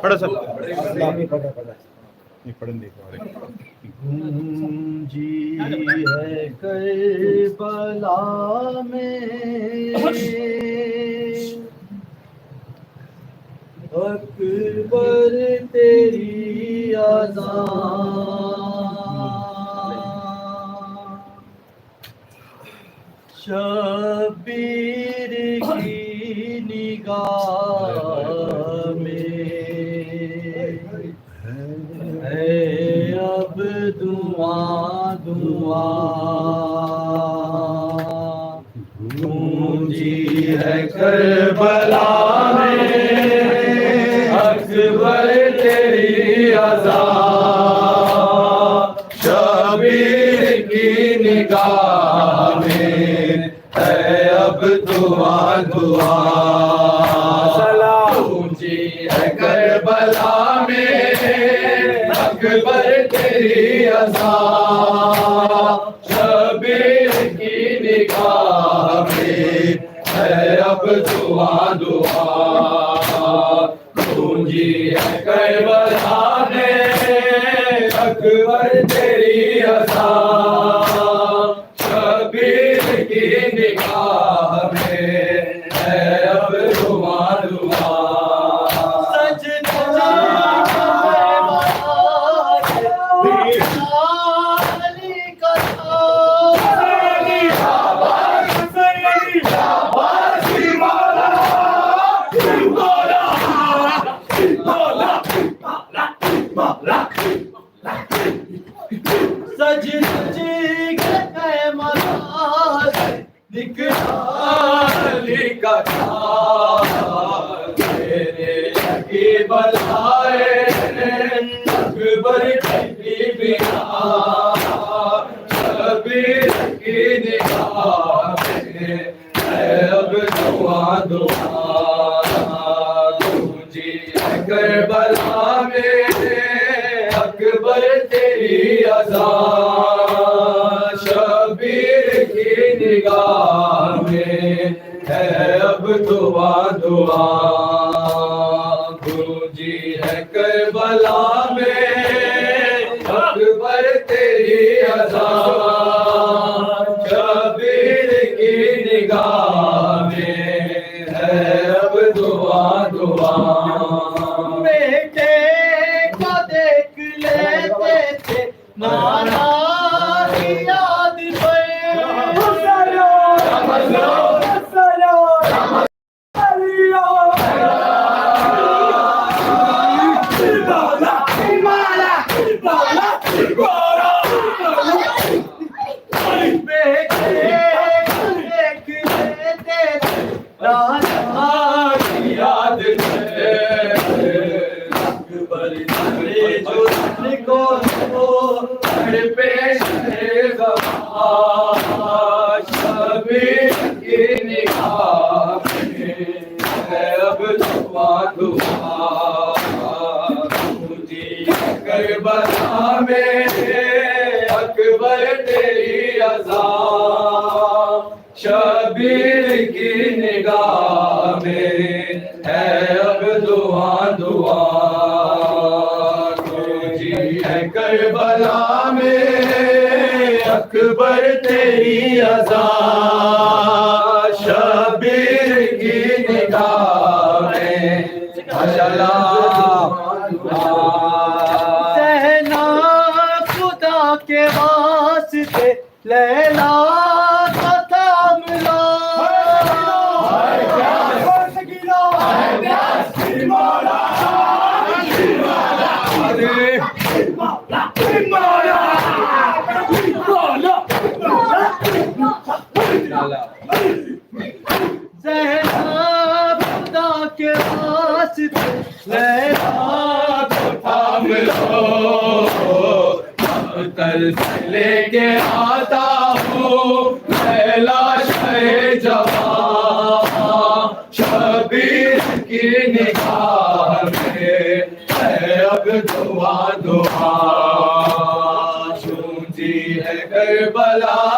पढ़ो सर पढ़न देखो जी है करबला में अकबर तेरी अज़ान शबीर की निगाह में है अब दुआ दुआ गूंजी है करबला में अकबर तेरी अज़ान शबीर की निगाह में है अब दुआ दुआ गूंजी है करबला में अकबर तेरी अज़ान शबीर की निगाह में है अब दुआ दुआ गूंजी है करबला में अकबर तेरी अज़ान शबीर की निगाह में है अब दुआ दुआ अकबर की बिना शबीर की निगाह में है अब दुआ दुआ गूंजी है करबला में अकबर तेरी अज़ान शबीर की निगाह में है अब दुआ दुआ गूंजी है करबला में अकबर तेरी अज़ान शबीर की निगाह में है अब दुआ दुआ बेटे को देख लेते थे नाना की याद शबीर की निगाह में है अब दुआ दुआ गूंजी करबला में अकबर तेरी अज़ान शबीर की निगाह में है अब दुआ दुआ गूंजी है करबला में अकबर तेरी अज़ान शबीर की निगाह में सहना खुदा के वास्ते लैला का थाम लो खुदा के वास्ते लैला को थाम लो कल से लेके आता हूँ लैला शहे जवां शबीर की निगाह में है अब दुआ दुआ गूंजी है करबला